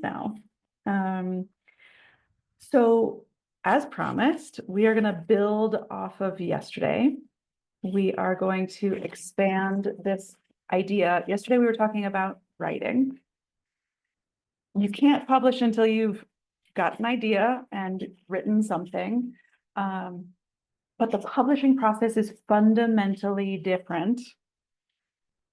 now. So as promised, we are going to build off of yesterday. We are going to expand this idea. Yesterday, we were talking about writing. You can't publish until you've got an idea and written something. But the publishing process is fundamentally different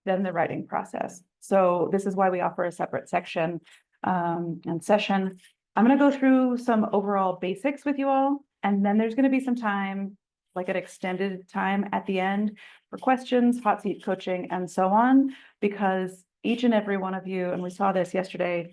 than the writing process. So this is why we offer a separate section and session. I'm going to go through some overall basics with you all, and then there's going to be some time, like an extended time at the end for questions, hot seat coaching, and so on, because each and every one of you, and we saw this yesterday,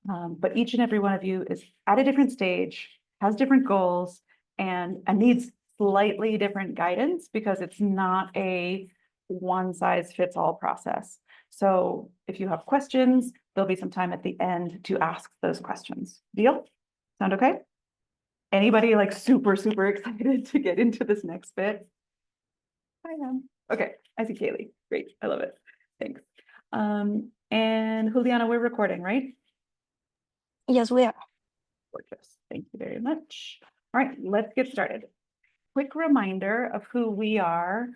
but each and every one of you is at a different stage, has different goals, and needs slightly different guidance because it's not a one size fits all process. So if you have questions, there'll be some time at the end to ask those questions. Deal? Sound okay? Anybody like super excited to get into this next bit? I am. Okay, I see Kaylee. Great, I love it. Thanks. And Juliana, we're recording, right? Yes, we are. Gorgeous. Thank you very much. All right, let's get started. Quick reminder of who we are.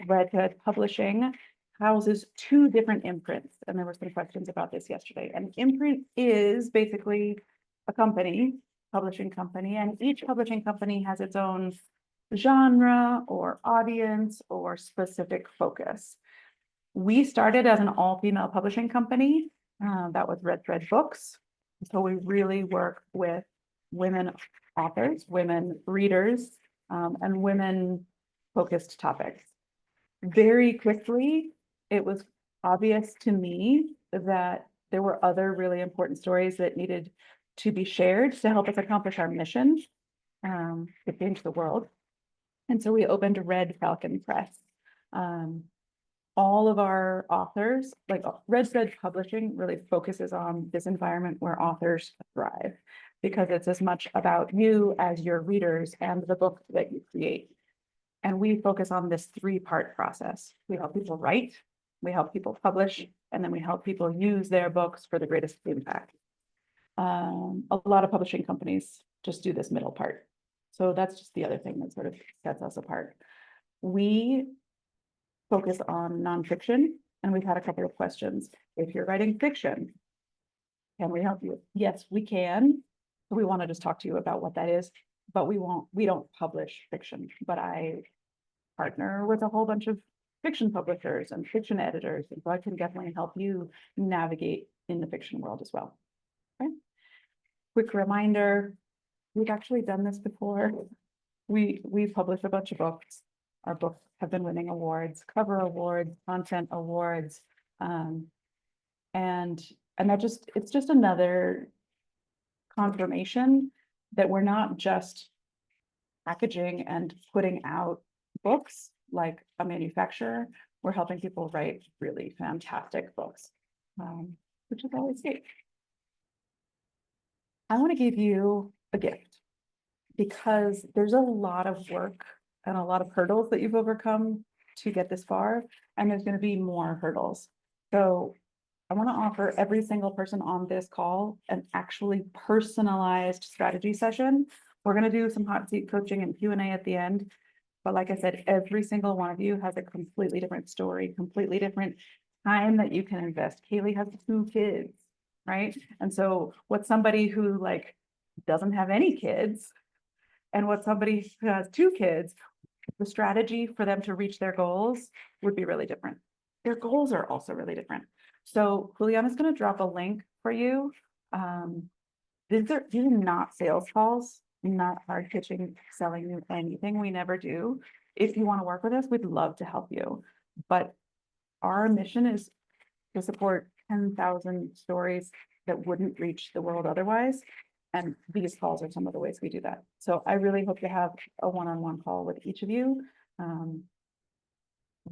Red Thread Publishing houses two different imprints, and there were some questions about this yesterday. An imprint is basically a company, publishing company, and each publishing company has its own genre or audience or specific focus. We started as an all-female publishing company. That was Red Thread Books. So we really work with women authors, women readers, and women-focused topics. Very quickly, it was obvious to me that there were other really important stories that needed to be shared to help us accomplish our mission, to change the world. And so we opened Red Falcon Press. All of our authors, like Red Thread Publishing, really focuses on this environment where authors thrive, because it's as much about you as your readers and the book that you create. And we focus on this three-part process. We help people write, we help people publish, and then we help people use their books for the greatest impact. A lot of publishing companies just do this middle part. So that's just the other thing that sort of sets us apart. We focus on nonfiction, and we've had a couple of questions. If you're writing fiction, can we help you? Yes, we can. We want to just talk to you about what that is, but we don't publish fiction, but I partner with a whole bunch of fiction publishers and fiction editors, and so I can definitely help you navigate in the fiction world as well. Okay. Quick reminder, we've actually done this before. We published a bunch of books. Our books have been winning awards, cover awards, content awards. And it's just another confirmation that we're not just packaging and putting out books like a manufacturer. We're helping people write really fantastic books, which is always great. I want to give you a gift because there's a lot of work and a lot of hurdles that you've overcome to get this far, and there's going to be more hurdles. So I want to offer every single person on this call an actually personalized strategy session. We're going to do some hot seat coaching and Q&A at the end. But like I said, every single one of you has a completely different story, completely different time that you can invest. Kaylee has 2 kids, right? And so what's somebody who like doesn't have any kids, and what somebody who has 2 kids, the strategy for them to reach their goals would be really different. Their goals are also really different. So Juliana's going to drop a link for you. These are not sales calls, not hard pitching, selling you anything. We never do. If you want to work with us, we'd love to help you. But our mission is to support 10,000 stories that wouldn't reach the world otherwise. And these calls are some of the ways we do that. So I really hope to have a one-on-one call with each of you.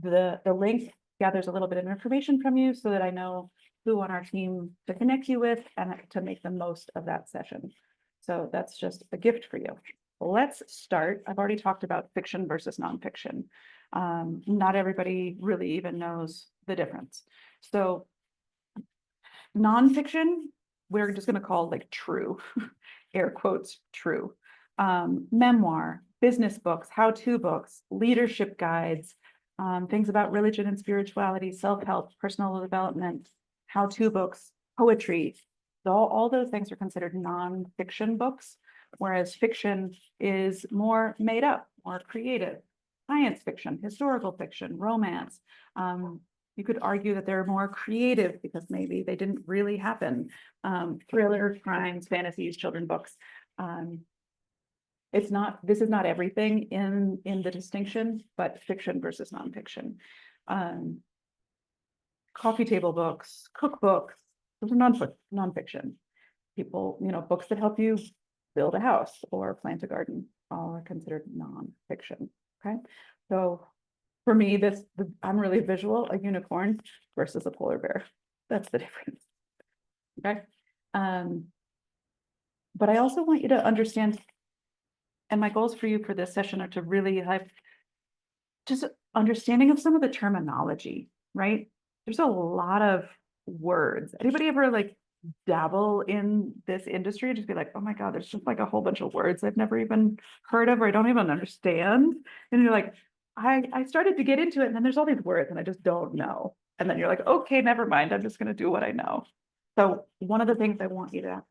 The link gathers a little bit of information from you so that I know who on our team to connect you with and to make the most of that session. So that's just a gift for you. Let's start. I've already talked about fiction versus nonfiction. Not everybody really even knows the difference. So nonfiction, we're just going to call like true, air quotes, true. Memoir, business books, how-to books, leadership guides, things about religion and spirituality, self-help, personal development, how-to books, poetry. All those things are considered nonfiction books, whereas fiction is more made up, more creative. Science fiction, historical fiction, romance. You could argue that they're more creative because maybe they didn't really happen. Thriller, crimes, fantasies, children books. This is not everything in the distinction, but fiction versus nonfiction. Coffee table books, cookbooks, those are nonfiction. People, books that help you build a house or plant a garden, all are considered nonfiction. Okay, so for me, I'm really visual, a unicorn versus a polar bear. That's the difference. Okay. But I also want you to understand, and my goals for you for this session are to really have just understanding of some of the terminology, right? There's a lot of words. Anybody ever like dabble in this industry? Just be like, oh my God, there's just like a whole bunch of words I've never even heard of, or I don't even understand. And you're like, I started to get into it, and then there's all these words and I just don't know. And then you're like, okay, never mind. I'm just going to do what I know. So one of the things I want you to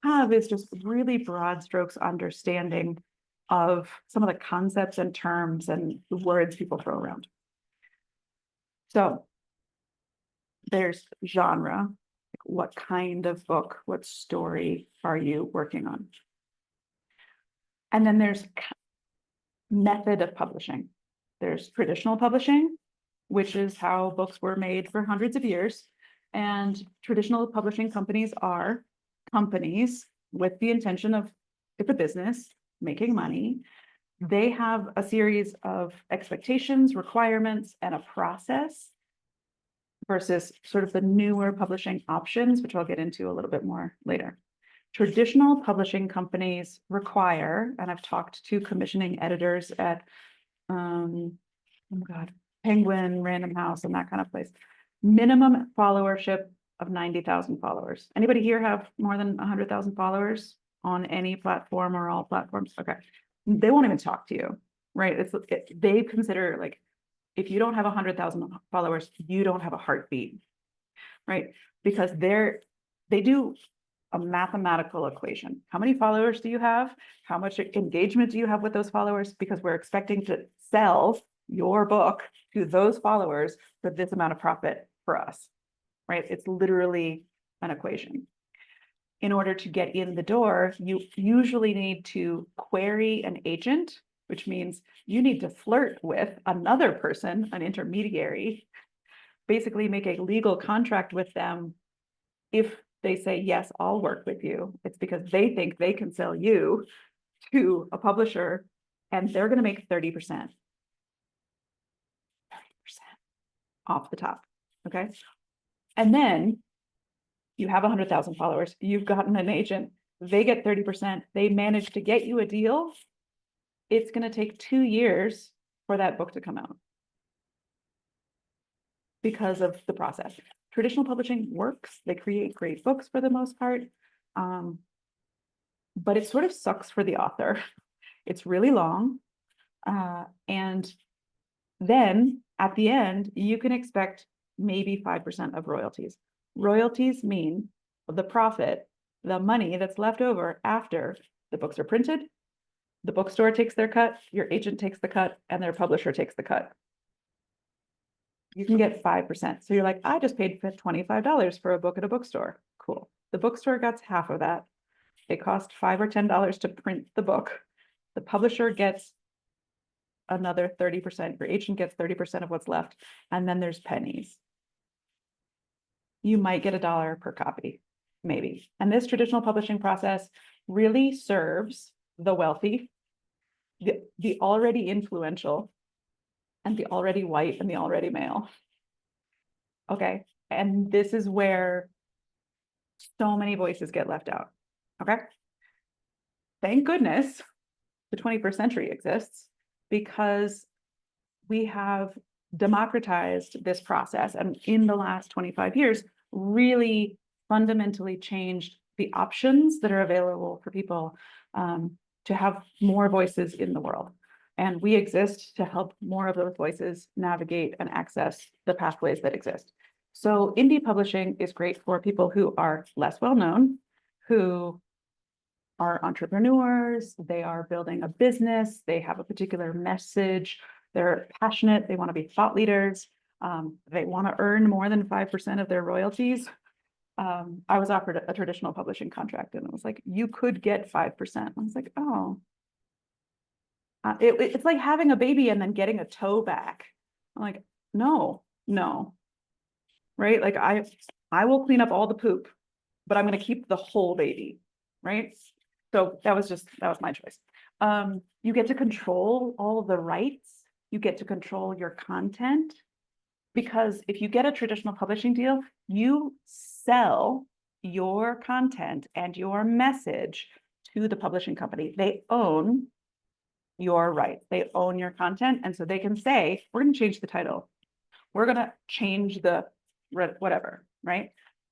have is just really broad strokes understanding of some of the concepts and terms and the words people throw around. So there's genre. What kind of book, what story are you working on? And then there's method of publishing. There's traditional publishing, which is how books were made for hundreds of years. And traditional publishing companies are companies with the intention of, it's a business, making money. They have a series of expectations, requirements, and a process versus sort of the newer publishing options, which I'll get into a little bit more later. Traditional publishing companies require, and I've talked to commissioning editors at, oh my God, Penguin, Random House, and that kind of place. Minimum followership of 90,000 followers. Anybody here have more than 100,000 followers on any platform or all platforms? Okay. They won't even talk to you, right? They consider like, if you don't have 100,000 followers, you don't have a heartbeat, right? Because they do a mathematical equation. How many followers do you have? How much engagement do you have with those followers? Because we're expecting to sell your book to those followers for this amount of profit for us, right? It's literally an equation. In order to get in the door, you usually need to query an agent, which means you need to flirt with another person, an intermediary, basically make a legal contract with them. If they say, yes, I'll work with you, it's because they think they can sell you to a publisher and they're going to make 30% off the top. Okay. And then you have 100,000 followers, you've gotten an agent, they get 30%, they manage to get you a deal. It's going to take 2 years for that book to come out because of the process. Traditional publishing works. They create great books for the most part. But it sort of sucks for the author. It's really long. And then at the end, you can expect maybe 5% of royalties. Royalties mean the profit, the money that's left over after the books are printed, the bookstore takes their cut, your agent takes the cut, and their publisher takes the cut. You can get 5%. So you're like, I just paid $25 for a book at a bookstore. Cool. The bookstore gets half of that. It cost $5 or $10 to print the book. The publisher gets another 30%. Your agent gets 30% of what's left. And then there's pennies. You might get $1 per copy, maybe. And this traditional publishing process really serves the wealthy, the already influential, and the already white and the already male. Okay. And this is where so many voices get left out. Okay. Thank goodness the 21st century exists, because we have democratized this process, and in the last 25 years really fundamentally changed the options that are available for people to have more voices in the world. And we exist to help more of those voices navigate and access the pathways that exist. So indie publishing is great for people who are less well-known, who are entrepreneurs, they are building a business, they have a particular message, they're passionate, they want to be thought leaders, they want to earn more than 5% of their royalties. I was offered a traditional publishing contract and it was like, you could get 5%. I was like, oh. It's like having a baby and then getting a toe back. I'm like, no, right? Like I will clean up all the poop, but I'm going to keep the whole baby, right? So that was my choice. You get to control all the rights. You get to control your content, because if you get a traditional publishing deal, you sell your content and your message to the publishing company. They own your rights. They own your content. And so they can say, we're going to change the title. We're going to change the whatever, right?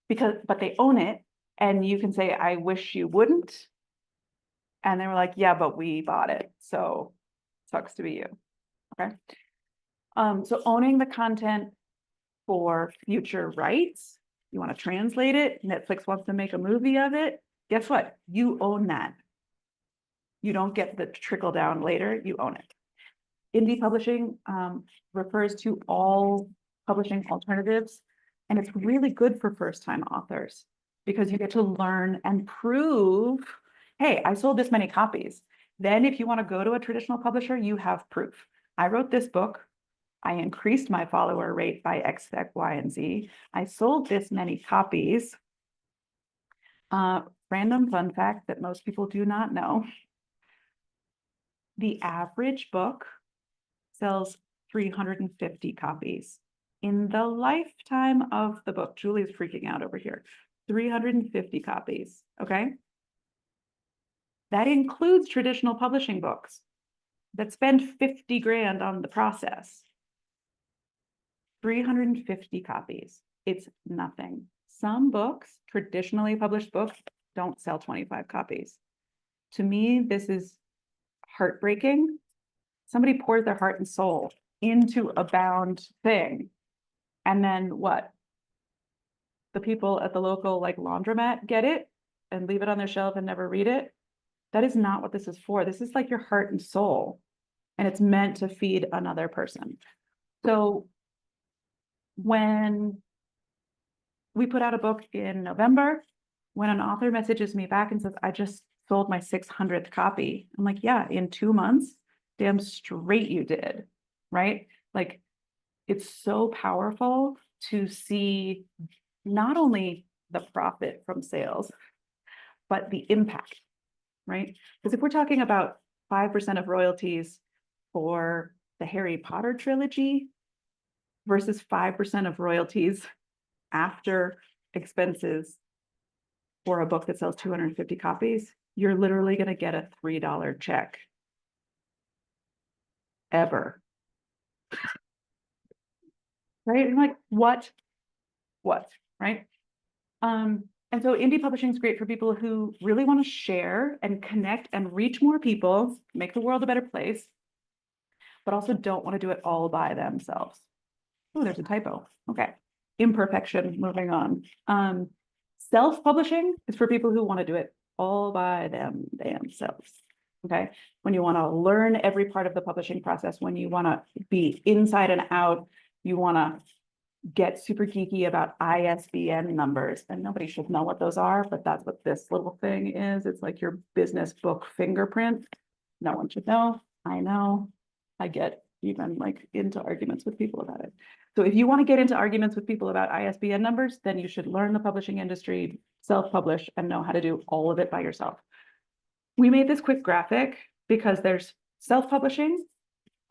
But they own it. And you can say, I wish you wouldn't. And they were like, yeah, but we bought it. So sucks to be you. Okay. So owning the content for future rights, you want to translate it, Netflix wants to make a movie of it. Guess what? You own that. You don't get the trickle down later, you own it. Indie publishing refers to all publishing alternatives, and it's really good for first-time authors because you get to learn and prove, hey, I sold this many copies. Then if you want to go to a traditional publisher, you have proof. I wrote this book. I increased my follower rate by X, Y, and Z. I sold this many copies. Random fun fact that most people do not know. The average book sells 350 copies. In the lifetime of the book, Julie's freaking out over here, 350 copies, okay? That includes traditional publishing books that spend 50 grand on the process. 350 copies, it's nothing. Some books, traditionally published books, don't sell 25 copies. To me, this is heartbreaking. Somebody pours their heart and soul into a bound thing. And then what? The people at the local like laundromat get it and leave it on their shelf and never read it. That is not what this is for. This is like your heart and soul, and it's meant to feed another person. So when we put out a book in November, when an author messages me back and says, I just sold my 600th copy, I'm like, yeah, in 2 months, damn straight you did, right? Like, it's so powerful to see not only the profit from sales, but the impact, right? Because if we're talking about 5% of royalties for the Harry Potter trilogy versus 5% of royalties after expenses for a book that sells 250 copies, you're literally going to get a $3 check ever. Right? And like, what, right? And so indie publishing is great for people who really want to share and connect and reach more people, make the world a better place, but also don't want to do it all by themselves. Oh, there's a typo. Okay. Imperfection, moving on. Self-publishing is for people who want to do it all by themselves. Okay. When you want to learn every part of the publishing process, when you want to be inside and out, you want to get super geeky about ISBN numbers, and nobody should know what those are, but that's what this little thing is. It's like your business book fingerprint. No one should know. I know. I get even like into arguments with people about it. So if you want to get into arguments with people about ISBN numbers, then you should learn the publishing industry, self-publish, and know how to do all of it by yourself. We made this quick graphic because there's self-publishing.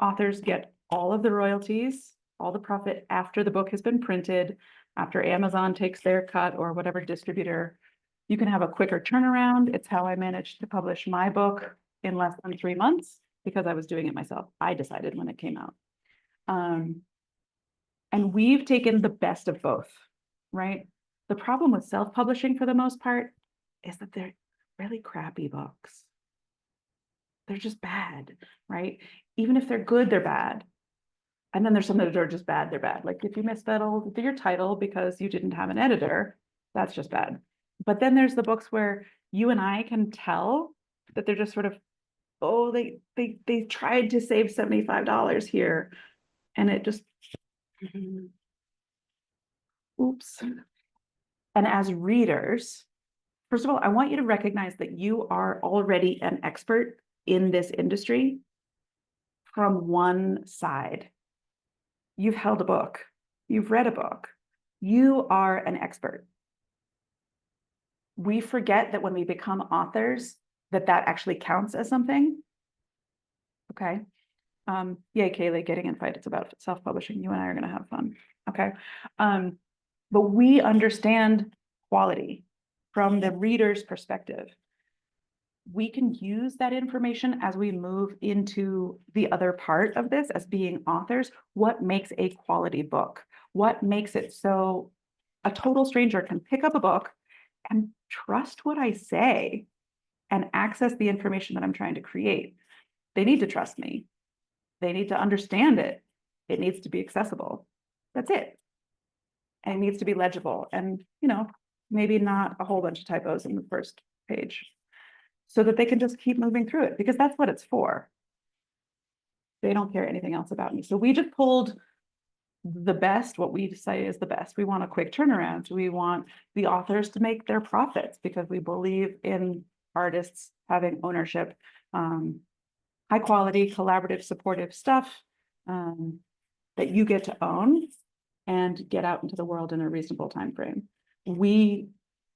Authors get all of the royalties, all the profit after the book has been printed, after Amazon takes their cut or whatever distributor. You can have a quicker turnaround. It's how I managed to publish my book in less than 3 months because I was doing it myself. I decided when it came out. And we've taken the best of both, right? The problem with self-publishing for the most part is that they're really crappy books. They're just bad, right? Even if they're good, they're bad. And then there's some that are just bad, they're bad. Like if you misspelled your title because you didn't have an editor, that's just bad. But then there's the books where you and I can tell that they're just sort of, oh, they tried to save $75 here. And it just, oops. And as readers, first of all, I want you to recognize that you are already an expert in this industry from one side. You've held a book, you've read a book, you are an expert. We forget that when we become authors, that actually counts as something. Okay. Yay, Kaylee, getting in fight. It's about self-publishing. You and I are going to have fun. Okay. But we understand quality from the reader's perspective. We can use that information as we move into the other part of this as being authors. What makes a quality book? What makes it so a total stranger can pick up a book and trust what I say and access the information that I'm trying to create? They need to trust me. They need to understand it. It needs to be accessible. That's it. And it needs to be legible and, maybe not a whole bunch of typos in the first page, so that they can just keep moving through it, because that's what it's for. They don't care anything else about me. So we just pulled the best, what we say is the best. We want a quick turnaround. We want the authors to make their profits because we believe in artists having ownership, high quality, collaborative, supportive stuff that you get to own and get out into the world in a reasonable time frame. We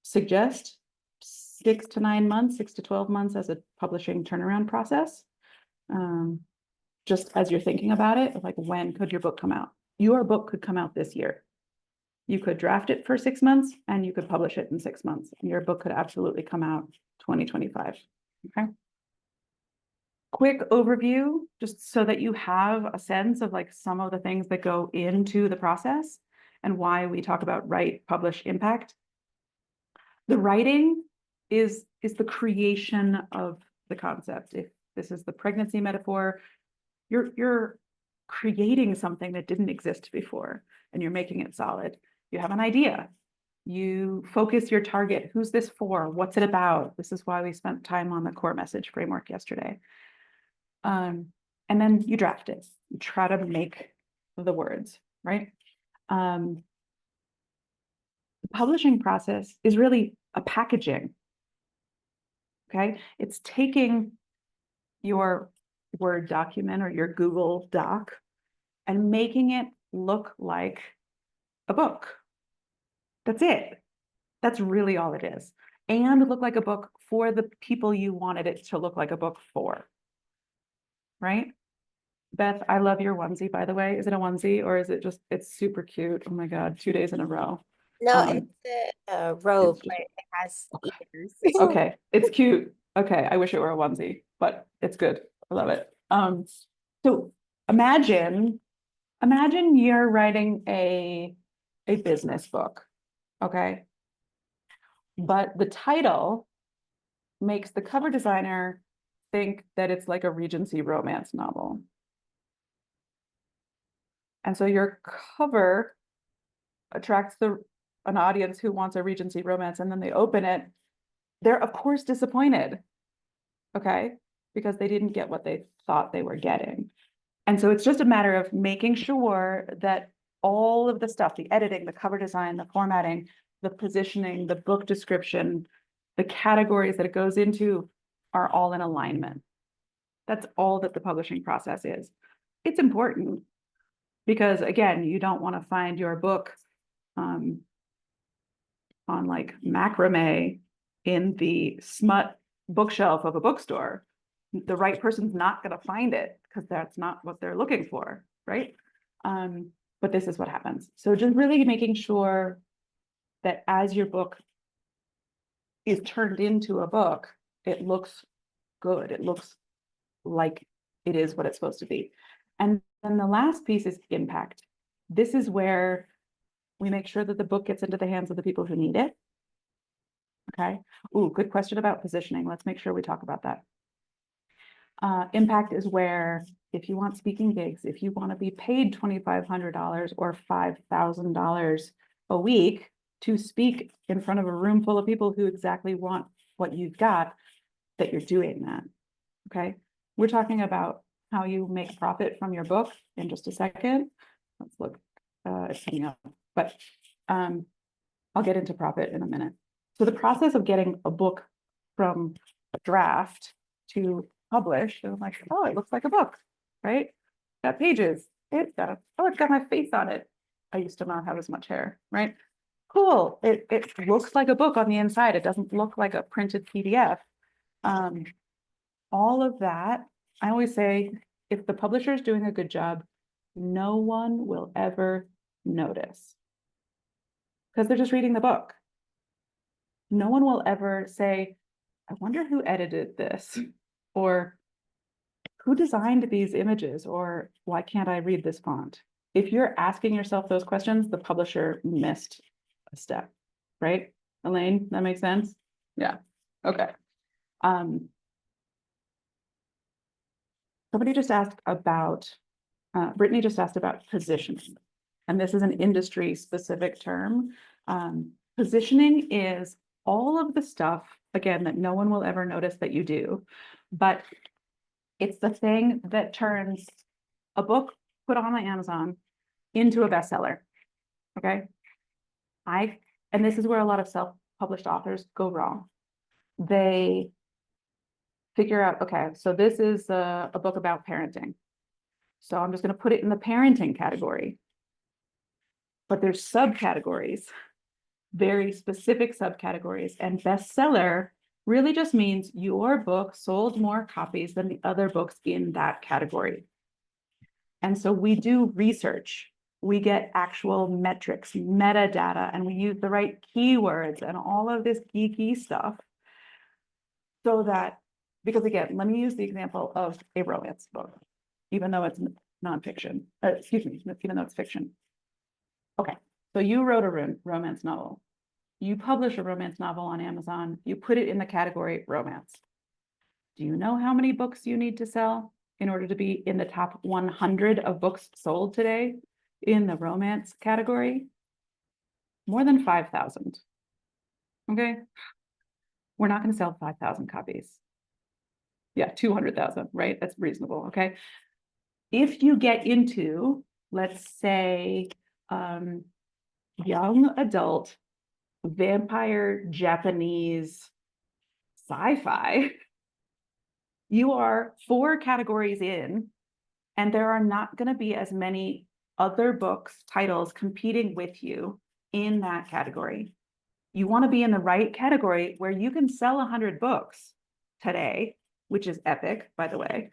suggest 6 to 9 months, 6 to 12 months as a publishing turnaround process. Just as you're thinking about it, like, when could your book come out? Your book could come out this year. You could draft it for 6 months and you could publish it in 6 months. And your book could absolutely come out 2025. Okay. Quick overview, just so that you have a sense of like some of the things that go into the process and why we talk about write, publish, impact. The writing is the creation of the concept. If this is the pregnancy metaphor, you're creating something that didn't exist before and you're making it solid. You have an idea. You focus your target. Who's this for? What's it about? This is why we spent time on the core message framework yesterday. And then you draft it. You try to make the words, right? The publishing process is really a packaging. Okay, it's taking your Word document or your Google Doc and making it look like a book. That's it. That's really all it is. And look like a book for the people you wanted it to look like a book for. Right? Beth, I love your onesie, by the way. Is it a onesie or is it just, it's super cute. Oh my God, 2 days in a row. No, it's a robe, it's just, but it has ears. Okay, it's cute. Okay, I wish it were a onesie, but it's good. I love it. So imagine you're writing a business book, okay? But the title makes the cover designer think that it's like a Regency romance novel. And so your cover attracts an audience who wants a Regency romance, and then they open it. They're of course disappointed, okay? Because they didn't get what they thought they were getting. And so it's just a matter of making sure that all of the stuff, the editing, the cover design, the formatting, the positioning, the book description, the categories that it goes into are all in alignment. That's all that the publishing process is. It's important because, again, you don't want to find your book on like macrame in the smut bookshelf of a bookstore. The right person's not going to find it because that's not what they're looking for, right? But this is what happens. So just really making sure that as your book is turned into a book, it looks good. It looks like it is what it's supposed to be. And then the last piece is impact. This is where we make sure that the book gets into the hands of the people who need it, Okay. Ooh, good question about positioning. Let's make sure we talk about that. Impact is where if you want speaking gigs, if you want to be paid $2,500 or $5,000 a week to speak in front of a room full of people who exactly want what you've got, that you're doing that. Okay. We're talking about how you make profit from your book in just a second. Let's look, it's coming up, but I'll get into profit in a minute. So the process of getting a book from a draft to publish, I'm like, oh, it looks like a book, right? Got pages. It's got my face on it. I used to not have as much hair, right? Cool. It looks like a book on the inside. It doesn't look like a printed PDF. All of that, I always say, if the publisher is doing a good job, no one will ever notice because they're just reading the book. No one will ever say, I wonder who edited this, or who designed these images, or why can't I read this font? If you're asking yourself those questions, the publisher missed a step, right? Elaine, that makes sense? Yeah, okay. Somebody just asked about, Brittany just asked about positioning. And this is an industry specific term. Positioning is all of the stuff, again, that no one will ever notice that you do, but it's the thing that turns a book put on Amazon into a bestseller. Okay. And this is where a lot of self-published authors go wrong. They figure out, okay, so this is a book about parenting. So I'm just going to put it in the parenting category. But there's subcategories, very specific subcategories, and bestseller really just means your book sold more copies than the other books in that category. And so we do research, we get actual metrics, metadata, and we use the right keywords and all of this geeky stuff so that, because again, let me use the example of a romance book, even though it's nonfiction, excuse me, even though it's fiction. Okay, so you wrote a romance novel. You publish a romance novel on Amazon, you put it in the category romance. Do you know how many books you need to sell in order to be in the top 100 of books sold today in the romance category? More than 5,000. Okay. We're not going to sell 5,000 copies. Yeah, 200,000, right? That's reasonable. Okay. If you get into, let's say, young adult vampire Japanese sci-fi, you are 4 categories in, and there are not going to be as many other books, titles competing with you in that category. You want to be in the right category where you can sell 100 books today, which is epic, by the way,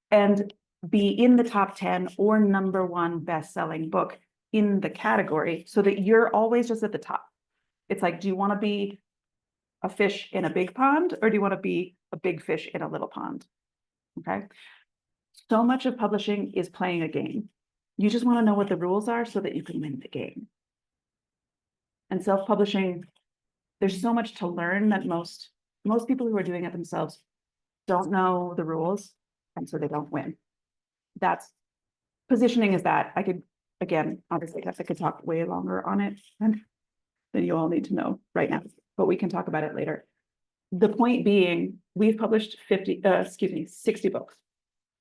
and be in the top 10 or #1 best-selling book in the category so that you're always just at the top. It's like, do you want to be a fish in a big pond, or do you want to be a big fish in a little pond? Okay. So much of publishing is playing a game. You just want to know what the rules are so that you can win the game. And self-publishing, there's so much to learn that most people who are doing it themselves don't know the rules, and so they don't win. That's positioning is that. I could, again, obviously, I could talk way longer on it than you all need to know right now, but we can talk about it later. The point being, we've published 60 books.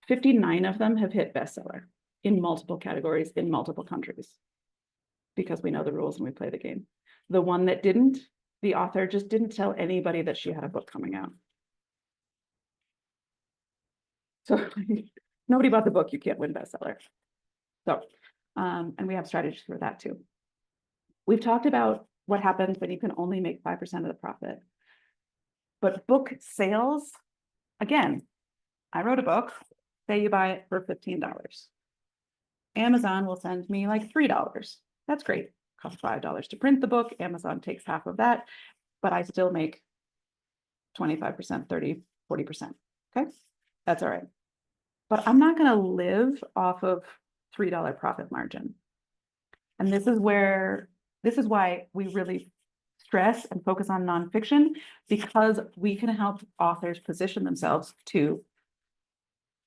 59 of them have hit bestseller in multiple categories in multiple countries because we know the rules and we play the game. The one that didn't, the author just didn't tell anybody that she had a book coming out. So nobody bought the book, you can't win bestseller. So, and we have strategies for that too. We've talked about what happens when you can only make 5% of the profit. But book sales, again, I wrote a book, say you buy it for $15. Amazon will send me like $3. That's great. Costs $5 to print the book. Amazon takes half of that, but I still make 25%, 30, 40%. Okay, that's all right. But I'm not going to live off of $3 profit margin. And this is why we really stress and focus on nonfiction because we can help authors position themselves to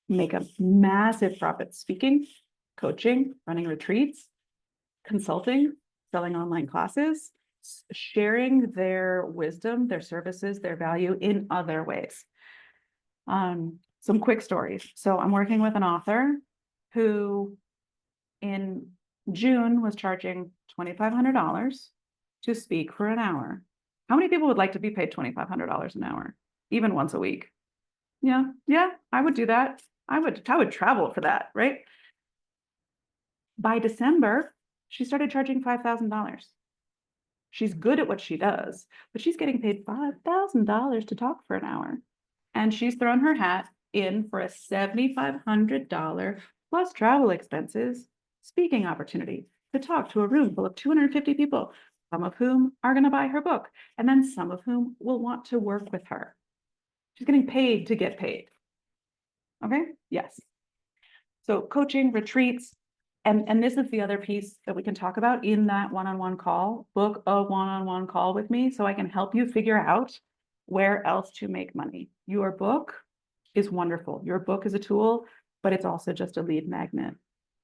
make a massive profit speaking, coaching, running retreats, consulting, selling online classes, sharing their wisdom, their services, their value in other ways. Some quick stories. So I'm working with an author who in June was charging $2,500 to speak for an hour. How many people would like to be paid $2,500 an hour, even once a week? Yeah, I would do that. I would travel for that, right? By December, she started charging $5,000. She's good at what she does, but she's getting paid $5,000 to talk for an hour. And she's thrown her hat in for a $7,500 plus travel expenses speaking opportunity to talk to a room full of 250 people, some of whom are going to buy her book, and then some of whom will want to work with her. She's getting paid to get paid. Okay, yes. So coaching, retreats, and this is the other piece that we can talk about in that one-on-one call. Book a one-on-one call with me so I can help you figure out where else to make money. Your book is wonderful. Your book is a tool, but it's also just a lead magnet.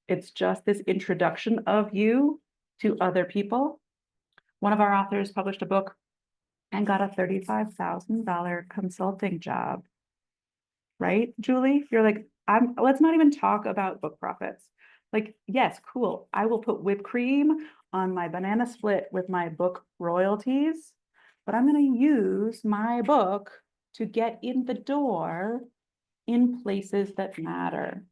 It's just this introduction of you to other people. One of our authors published a book and got a $35,000 consulting job. Right, Julie? You're like, let's not even talk about book profits. Like, yes, cool. I will put whipped cream on my banana split with my book royalties, but I'm going to use my book to get in the door in places that matter.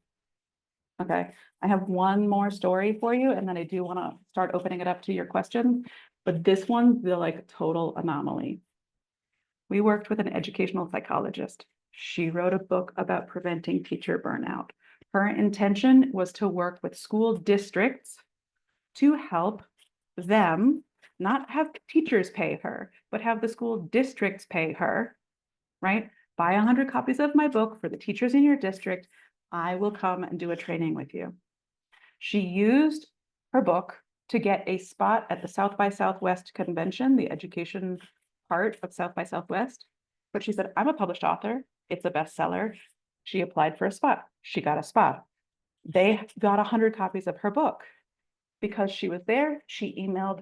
Okay, I have one more story for you, and then I do want to start opening it up to your questions, but this one's the like total anomaly. We worked with an educational psychologist. She wrote a book about preventing teacher burnout. Her intention was to work with school districts to help them not have teachers pay her, but have the school districts pay her, right? Buy 100 copies of my book for the teachers in your district. I will come and do a training with you. She used her book to get a spot at the South by Southwest convention, the education part of South by Southwest. But she said, I'm a published author. It's a bestseller. She applied for a spot. She got a spot. They got 100 copies of her book. Because she was there, she emailed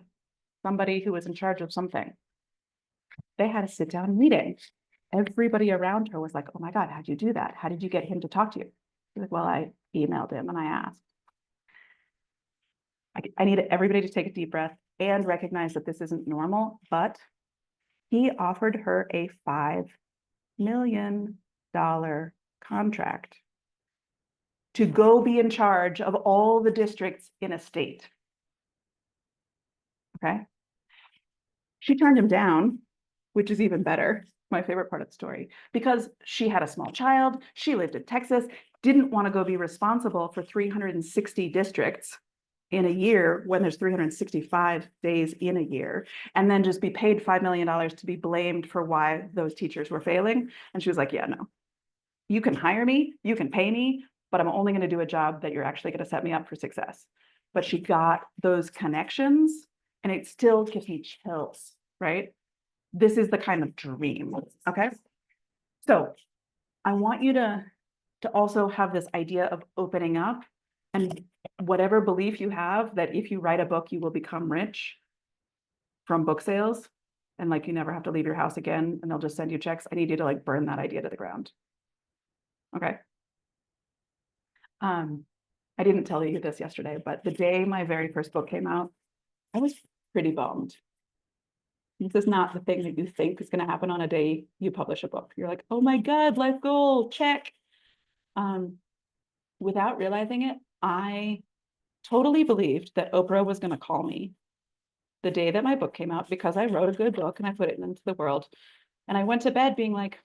somebody who was in charge of something. They had a sit-down meeting. Everybody around her was like, oh my God, how'd you do that? How did you get him to talk to you? She's like, well, I emailed him and I asked. I need everybody to take a deep breath and recognize that this isn't normal, but he offered her a $5 million contract to go be in charge of all the districts in a state. Okay. She turned him down, which is even better. My favorite part of the story, because she had a small child. She lived in Texas, didn't want to go be responsible for 360 districts in a year when there's 365 days in a year, and then just be paid $5 million to be blamed for why those teachers were failing. And she was like, yeah, no, you can hire me, you can pay me, but I'm only going to do a job that you're actually going to set me up for success. But she got those connections, and it still gives me chills, right? This is the kind of dream, okay? So I want you to also have this idea of opening up, and whatever belief you have that if you write a book, you will become rich from book sales, and like you never have to leave your house again and they'll just send you checks. I need you to like burn that idea to the ground. Okay. I didn't tell you this yesterday, but the day my very first book came out, I was pretty bummed. This is not the thing that you think is going to happen on a day you publish a book. You're like, oh my God, life goal, check. Without realizing it, I totally believed that Oprah was going to call me the day that my book came out because I wrote a good book and I put it into the world. And I went to bed being like,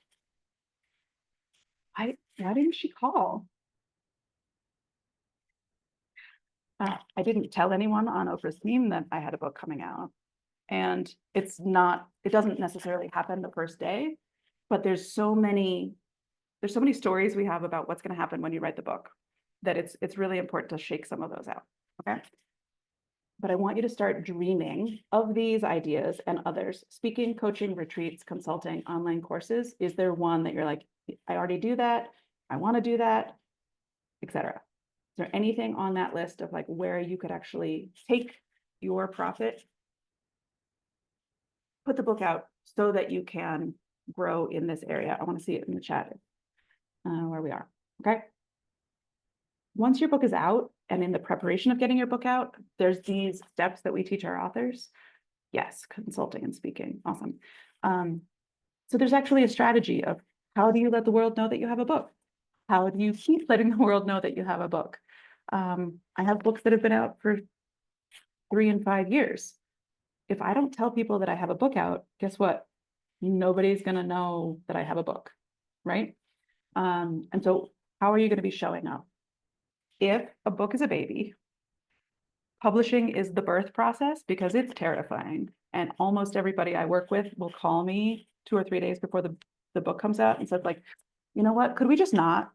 why didn't she call? I didn't tell anyone on Oprah's team that I had a book coming out. And it doesn't necessarily happen the first day, but there's so many stories we have about what's going to happen when you write the book that it's really important to shake some of those out. Okay. but I want you to start dreaming of these ideas and others. Speaking, coaching, retreats, consulting, online courses. Is there one that you're like, I already do that, I want to do that, etc. Is there anything on that list of like where you could actually take your profit, put the book out so that you can grow in this area? I want to see it in the chat where we are. Okay. Once your book is out and in the preparation of getting your book out, there's these steps that we teach our authors. Yes, consulting and speaking. Awesome. So there's actually a strategy of how do you let the world know that you have a book? How do you keep letting the world know that you have a book? I have books that have been out for 3 and 5 years. If I don't tell people that I have a book out, guess what? Nobody's going to know that I have a book, right? And so how are you going to be showing up? If a book is a baby, publishing is the birth process because it's terrifying. And almost everybody I work with will call me 2 or 3 days before the book comes out and says like, you know what, could we just not?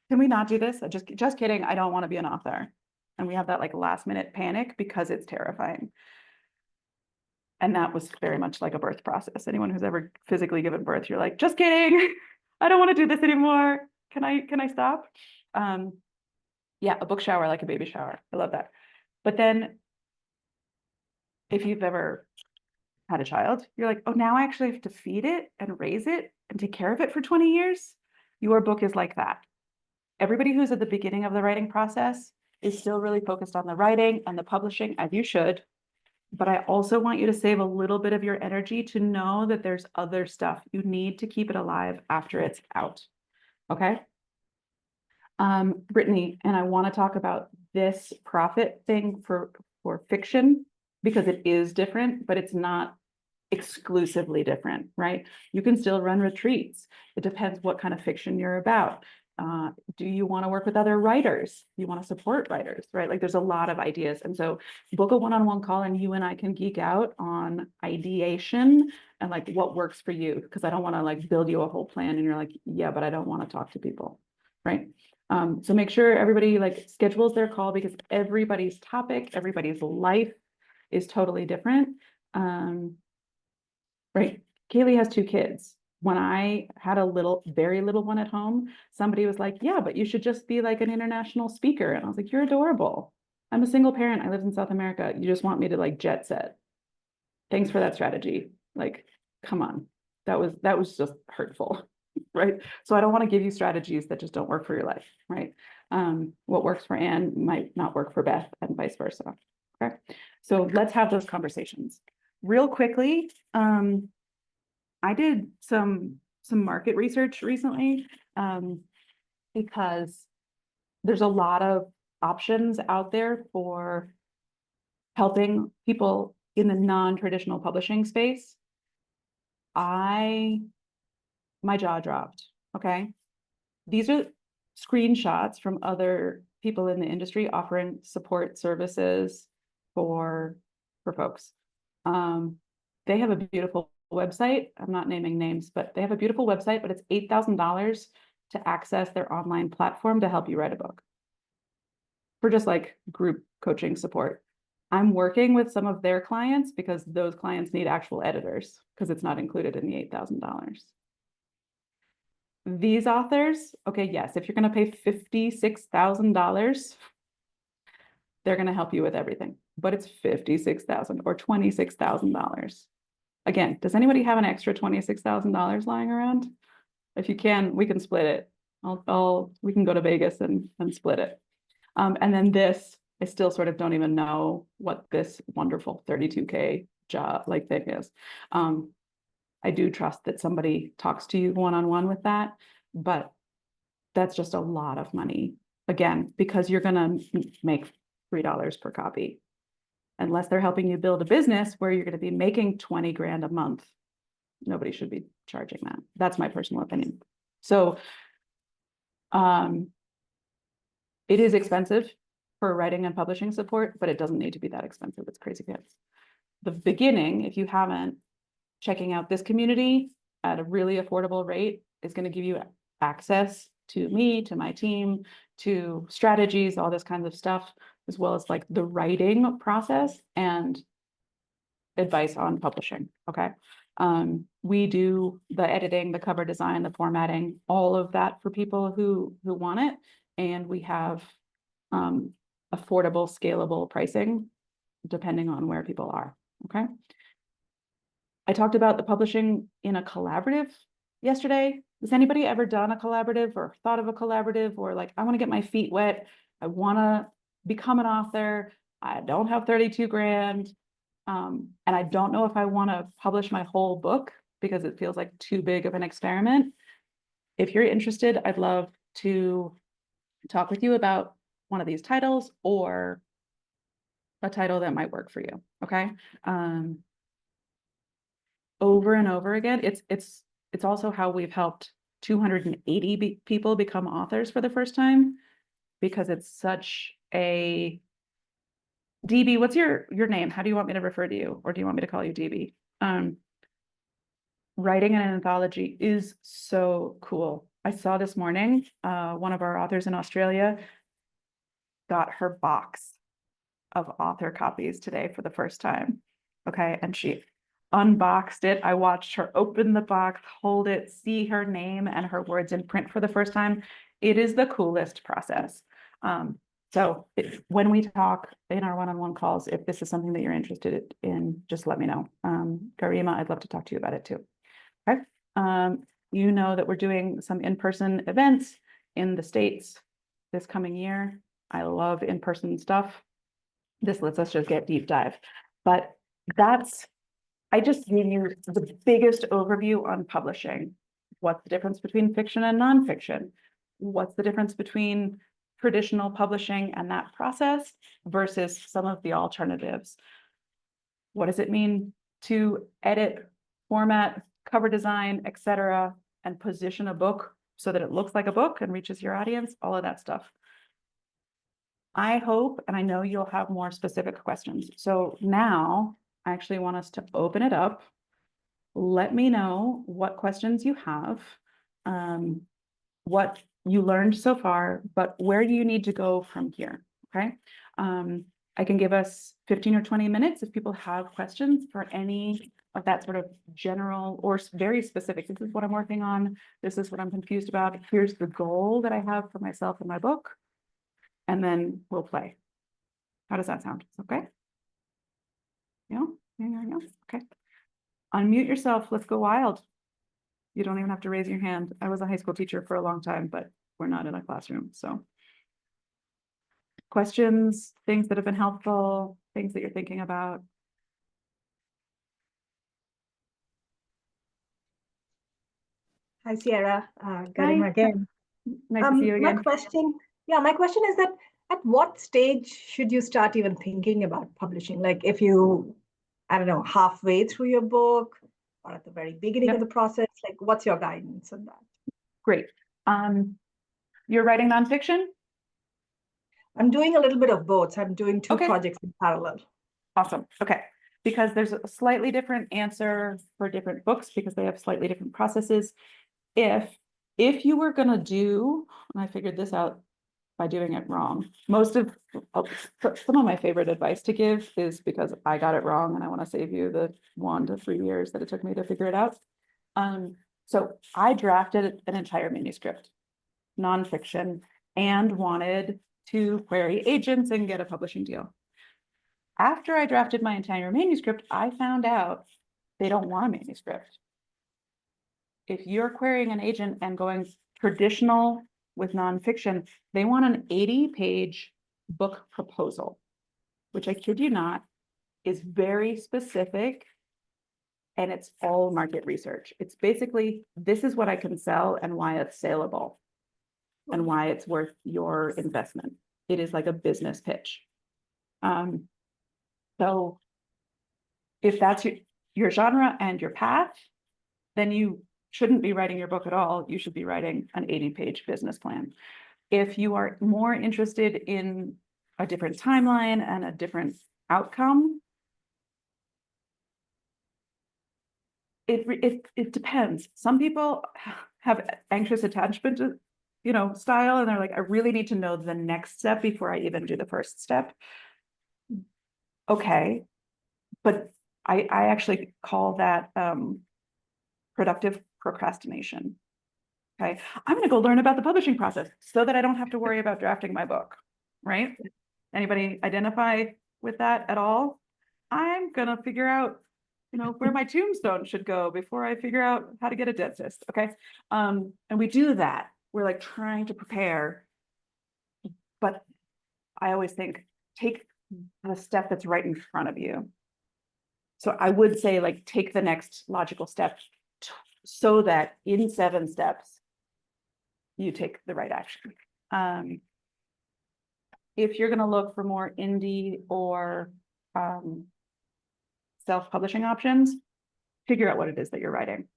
Can we not do this? Just kidding. I don't want to be an author. And we have that like last minute panic because it's terrifying. And that was very much like a birth process. Anyone who's ever physically given birth, you're like, just kidding. I don't want to do this anymore. Can I stop? Yeah, a book shower like a baby shower. I love that. But then if you've ever had a child, you're like, oh, now I actually have to feed it and raise it and take care of it for 20 years. Your book is like that. Everybody who's at the beginning of the writing process is still really focused on the writing and the publishing, as you should. But I also want you to save a little bit of your energy to know that there's other stuff you need to keep it alive after it's out. Okay. Brittany, and I want to talk about this profit thing for fiction because it is different, but it's not exclusively different, right? You can still run retreats. It depends what kind of fiction you're about. Do you want to work with other writers? Do you want to support writers, right? Like there's a lot of ideas. And so book a one-on-one call and you and I can geek out on ideation and like what works for you. Because I don't want to like build you a whole plan and you're like, yeah, but I don't want to talk to people, right? So make sure everybody like schedules their call because everybody's topic, everybody's life is totally different. Right. Kaylee has 2 kids. When I had a very little one at home, somebody was like, yeah, but you should just be like an international speaker. And I was like, you're adorable. I'm a single parent. I live in South America. You just want me to like jet set. Thanks for that strategy. Like, come on. That was just hurtful. Right. So I don't want to give you strategies that just don't work for your life. Right. What works for Anne might not work for Beth and vice versa. Okay. So let's have those conversations. Real quickly, I did some market research recently because there's a lot of options out there for helping people in the non-traditional publishing space. My jaw dropped, okay? These are screenshots from other people in the industry offering support services for folks. They have a beautiful website. I'm not naming names, but they have a beautiful website, but it's $8,000 to access their online platform to help you write a book for just like group coaching support. I'm working with some of their clients because those clients need actual editors because it's not included in the $8,000. These authors, okay, yes, if you're going to pay $56,000, they're going to help you with everything, but it's $56,000 or $26,000. Again, does anybody have an extra $26,000 lying around? If you can, we can split it. We can go to Vegas and split it. And then this, I still sort of don't even know what this wonderful 32K job like thing is. I do trust that somebody talks to you one-on-one with that, but that's just a lot of money. Again, because you're gonna make $3 per copy. Unless they're helping you build a business where you're gonna be making 20 grand a month, nobody should be charging that. That's my personal opinion. So it is expensive for writing and publishing support, but it doesn't need to be that expensive. It's crazy pants. The beginning, if you haven't, checking out this community at a really affordable rate is going to give you access to me, to my team, to strategies, all this kinds of stuff as well as like the writing process and advice on publishing, okay? We do the editing, the cover design, the formatting, all of that for people who want it. And we have affordable, scalable pricing depending on where people are, okay? I talked about the publishing in a collaborative yesterday. Has anybody ever done a collaborative or thought of a collaborative, or like, I want to get my feet wet. I want to become an author. I don't have 32 grand. And I don't know if I want to publish my whole book because it feels like too big of an experiment. If you're interested, I'd love to talk with you about one of these titles or a title that might work for you, okay? Over and over again, it's also how we've helped 280 people become authors for the first time, because it's such a DB, what's your name? How do you want me to refer to you? Or do you want me to call you DB? Writing an anthology is so cool. I saw this morning, one of our authors in Australia got her box of author copies today for the first time. Okay, and she unboxed it. I watched her open the box, hold it, see her name and her words in print for the first time. It is the coolest process. So when we talk in our one-on-one calls, if this is something that you're interested in, just let me know. Garima, I'd love to talk to you about it too. Okay. You know that we're doing some in-person events in the States this coming year. I love in-person stuff. This lets us just get deep dive. But I just gave you the biggest overview on publishing. What's the difference between fiction and nonfiction? What's the difference between traditional publishing and that process versus some of the alternatives? What does it mean to edit, format, cover design, etc., and position a book so that it looks like a book and reaches your audience? All of that stuff. I hope, and I know you'll have more specific questions. So now I actually want us to open it up. Let me know what questions you have, what you learned so far, but where do you need to go from here, okay? I can give us 15 or 20 minutes if people have questions for any of that sort of general or very specific. This is what I'm working on. This is what I'm confused about. Here's the goal that I have for myself in my book. And then we'll play. How does that sound? Okay? Yeah. Okay. Unmute yourself. Let's go wild. You don't even have to raise your hand. I was a high school teacher for a long time, but we're not in a classroom. So questions, things that have been helpful, things that you're thinking about. Hi, Sierra. Hi. Garima again. Nice to see you My again. question is that at what stage should you start even thinking about publishing? Like if you, I don't know, halfway through your book or at the very beginning of the process, like what's your guidance on that? Great. You're writing nonfiction? I'm doing a little bit of both. I'm doing two Okay. projects in parallel. Awesome. Okay. Because there's a slightly different answer for different books because they have slightly different processes. If you were going to do, and I figured this out by doing it wrong, some of my favorite advice to give is because I got it wrong and I want to save you the 1 to 3 years that it took me to figure it out. So I drafted an entire manuscript, nonfiction, and wanted to query agents and get a publishing deal. After I drafted my entire manuscript, I found out they don't want a manuscript. If you're querying an agent and going traditional with nonfiction, they want an 80-page book proposal, which I kid you not, is very specific and it's all market research. It's basically, this is what I can sell and why it's saleable and why it's worth your investment. It is like a business pitch. So if that's your genre and your path, then you shouldn't be writing your book at all. You should be writing an 80-page business plan. If you are more interested in a different timeline and a different outcome, it depends. Some people have anxious attachment style, and they're like, I really need to know the next step before I even do the first step. Okay, but I actually call that productive procrastination. Okay, I'm gonna go learn about the publishing process so that I don't have to worry about drafting my book, right? Anybody identify with that at all? I'm gonna figure out, where my tombstone should go before I figure out how to get a dentist, okay? And we do that. We're like trying to prepare, but I always think, take the step that's right in front of you. So I would say, like, take the next logical step so that in 7 steps, you take the right action. If you're gonna look for more indie or self-publishing options, figure out what it is that you're writing.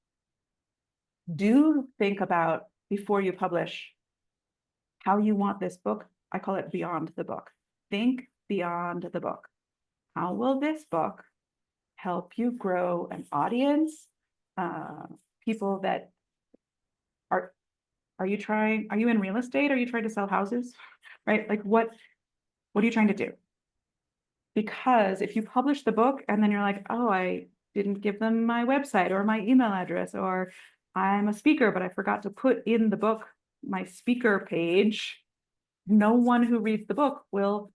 Do think about, before you publish, how you want this book. I call it beyond the book. Think beyond the book. How will this book help you grow an audience? People that are you in real estate? Are you trying to sell houses? Right? Like, what are you trying to do? Because if you publish the book and then you're like, oh, I didn't give them my website or my email address, or I'm a speaker, but I forgot to put in the book my speaker page, no one who reads the book will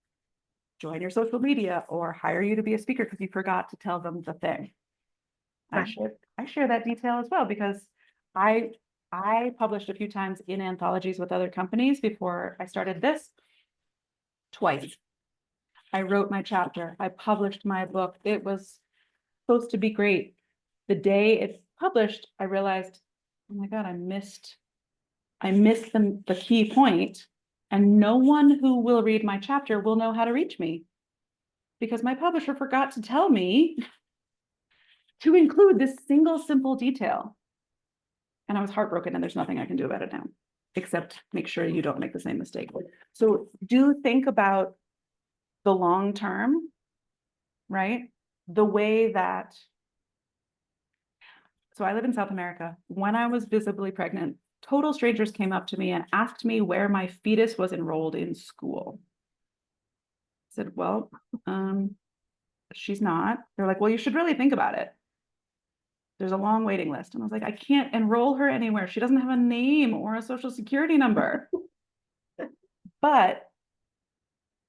join your social media or hire you to be a speaker because you forgot to tell them the thing. Right. I share that detail as well, because I published a few times in anthologies with other companies before I started this. Twice. I wrote my chapter. I published my book. It was supposed to be great. The day it's published, I realized, oh my God, I missed the key point, and no one who will read my chapter will know how to reach me because my publisher forgot to tell me to include this single simple detail. And I was heartbroken, and there's nothing I can do about it now, except make sure you don't make the same mistake. So do think about the long term, right? The way that, so I live in South America. When I was visibly pregnant, total strangers came up to me and asked me where my fetus was enrolled in school. I said, well, she's not. They're like, well, you should really think about it. There's a long waiting list. And I was like, I can't enroll her anywhere. She doesn't have a name or a social security number. But,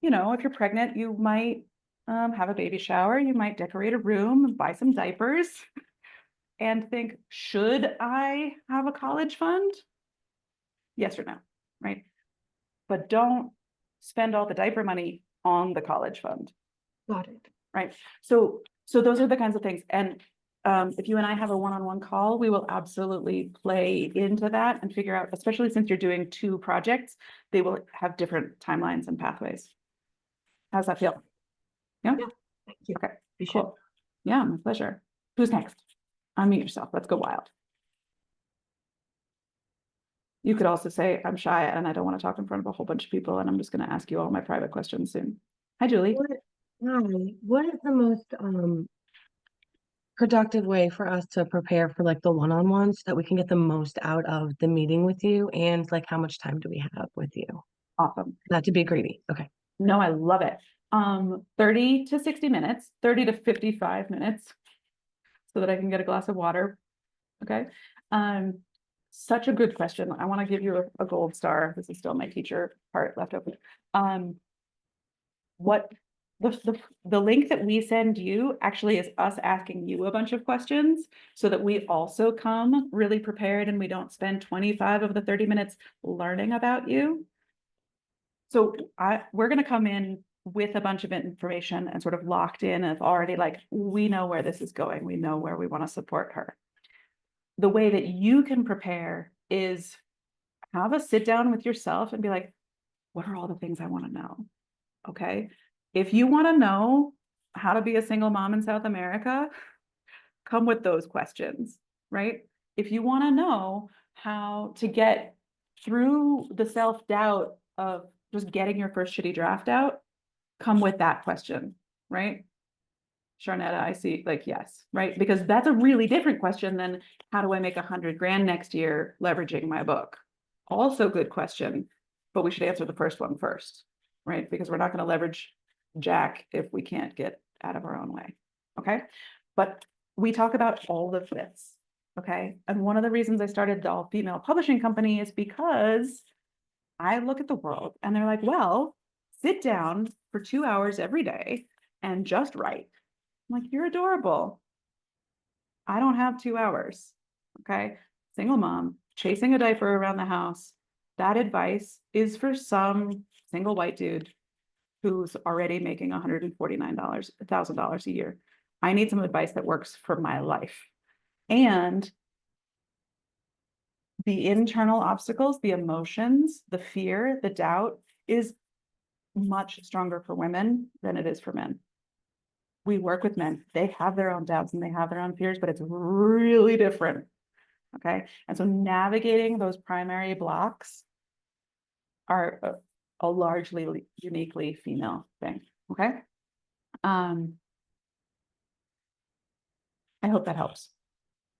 if you're pregnant, you might have a baby shower. You might decorate a room, buy some diapers, and think, should I have a college fund? Yes or no, right? But don't spend all the diaper money on the college fund. Got it. Right. So those are the kinds of things. And if you and I have a one-on-one call, we will absolutely play into that and figure out, especially since you're doing 2 projects, they will have different timelines and pathways. How's that feel? Yeah. Thank you. Okay. Appreciate Cool. Yeah, my pleasure. Who's next? Unmute yourself. Let's go wild. You could also say, I'm shy and I don't want to talk in front of a whole bunch of people, and I'm just going to ask you all my private questions soon. Hi, Julie. What is the most productive way for us to prepare for like the one-on-ones so that we can get the most out of the meeting with you, and like how much time do we have with you? Awesome. Not to be greedy. Okay. No, I love it. 30 to 60 minutes, 30 to 55 minutes, so that I can get a glass of water. Okay. Such a good question. I want to give you a gold star. This is still my teacher part left over. What the link that we send you actually is us asking you a bunch of questions so that we also come really prepared and we don't spend 25 of the 30 minutes learning about you. So we're going to come in with a bunch of information and sort of locked in and already like, we know where this is going. We know where we want to support her. The way that you can prepare is have a sit down with yourself and be like, what are all the things I want to know? Okay. If you want to know how to be a single mom in South America, come with those questions, right? If you want to know how to get through the self-doubt of just getting your first shitty draft out, come with that question, right? Sharnetta, I see, like, yes, right? Because that's a really different question than how do I make 100 grand next year leveraging my book, Also good question, but we should answer the first one first, right? Because we're not going to leverage Jack if we can't get out of our own way. Okay. But we talk about all of this. Okay. And one of the reasons I started the all female publishing company is because I look at the world and they're like, well, sit down for 2 hours every day and just write. I'm like, you're adorable. I don't have 2 hours. Okay. Single mom, chasing a diaper around the house. That advice is for some single white dude who's already making $149,000 a year. I need some advice that works for my life. And the internal obstacles, the emotions, the fear, the doubt is much stronger for women than it is for men. We work with men. They have their own doubts and they have their own fears, but it's really different. Okay. And so navigating those primary blocks are a largely uniquely female thing. Okay. I hope that helps.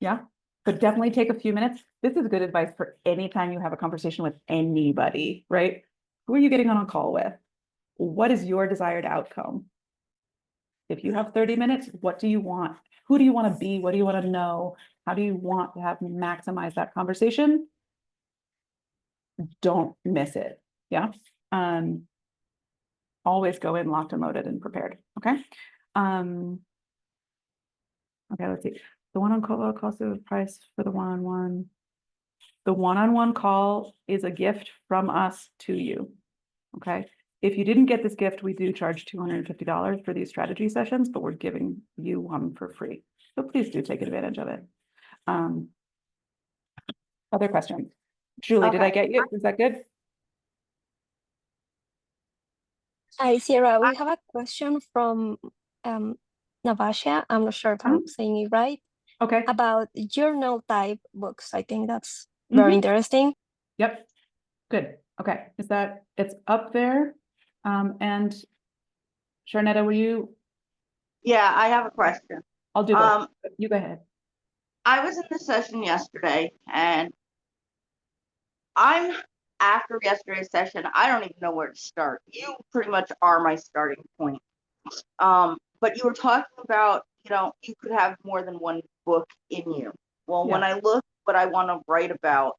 Yeah. But definitely take a few minutes. This is good advice for anytime you have a conversation with anybody, right? Who are you getting on a call with? What is your desired outcome? If you have 30 minutes, what do you want? Who do you want to be? What do you want to know? How do you want to have maximize that conversation? Don't miss it. Yeah. Always go in locked and loaded and prepared. Okay. Okay, let's see. The one-on call costs the price for the one-on-one. The one-on-one call is a gift from us to you. Okay. If you didn't get this gift, we do charge $250 for these strategy sessions, but we're giving you one for free. So please do take advantage of it. Other questions? Julie, did I get you? Is that good? Hi, Sierra. We have a question from Navasha. I'm not sure if I'm saying it right. Okay. About journal type books. I think that's very interesting. Yep. Good. Okay. Is that it's up there? And Sharnetta, will you? Yeah, I have a question. I'll do both. You go ahead. I was in the session yesterday, and after yesterday's session, I don't even know where to start. You pretty much are my starting point. But you were talking about, you could have more than one book in you. Well, when I look what I want to write about,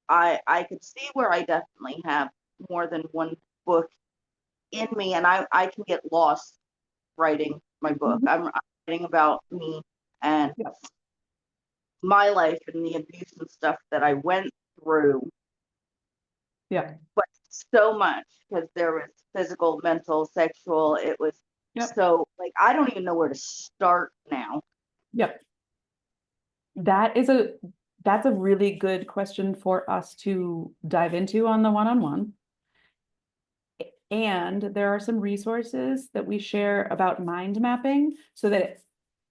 I could see where I definitely have more than one book in me, and I can get lost writing my book. I'm writing about me and my life and the abuse and stuff that I went through. Yeah. But so much, because there was physical, mental, sexual. It was so like, I don't even know where to start now. Yep. That's a really good question for us to dive into on the one-on-one. And there are some resources that we share about mind mapping so that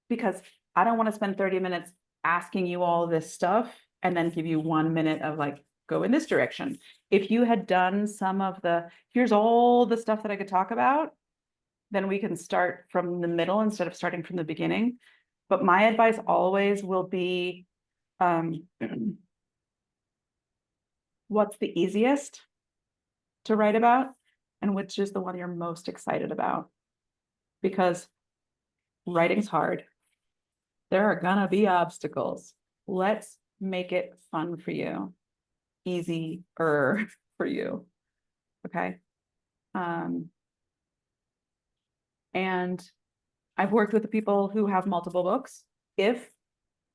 because I don't want to spend 30 minutes asking you all this stuff and then give you 1 minute of like, go in this direction. If you had done some of here's all the stuff that I could talk about, then we can start from the middle instead of starting from the beginning. But my advice always will be, what's the easiest to write about and which is the one you're most excited about? Because writing's hard. There are gonna be obstacles. Let's make it fun for you, easier for you. Okay. And I've worked with the people who have multiple books. If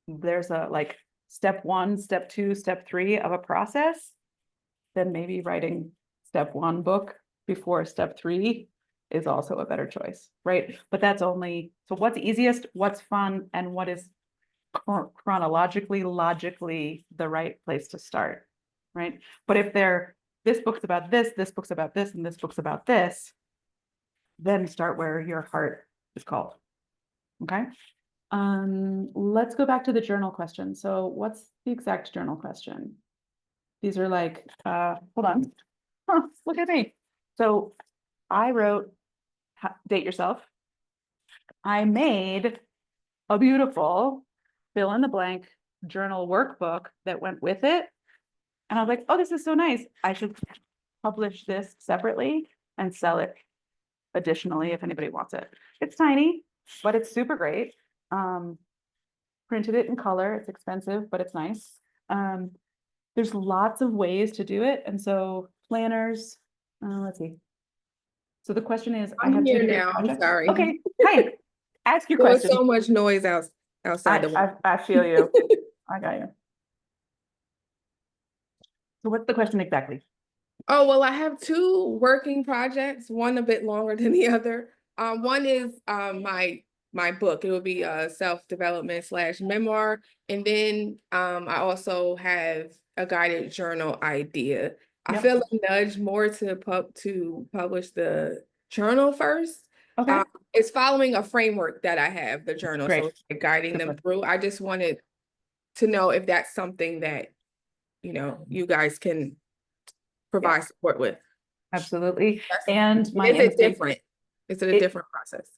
there's a like step 1, step 2, step 3 of a process, then maybe writing step 1 book before step 3 is also a better choice, right? But that's only, so what's easiest, what's fun, and what is chronologically, logically the right place to start, right? But if this book's about this book's about this, and this book's about this, then start where your heart is called, okay? Let's go back to the journal question. So what's the exact journal question? These are like, hold on. Look at me. So I wrote, date yourself. I made a beautiful fill in the blank journal workbook that went with it. And I was like, oh, this is so nice. I should publish this separately and sell it additionally if anybody wants it. It's tiny, but it's super great. Printed it in color. It's expensive, but it's nice. There's lots of ways to do it. And so planners, let's see. So the question is, I I'm have two here different now. I'm projects. sorry. Okay, hi. Ask your There was question. so much noise outside the window. I feel you. I got you. So what's the question exactly? Oh, well, I have two working projects, one a bit longer than the other. One is my book. It will be a self-development / memoir. And then I also have a guided journal idea. I Yep. feel a nudge more to publish the journal first. Okay, It's following a framework that I have, the journal, Great. so it's like guiding them Super. through. I just wanted to know if that's something that, you guys can provide support with. Absolutely. Yes. And my Is it instinct, different? Is it a It- different process?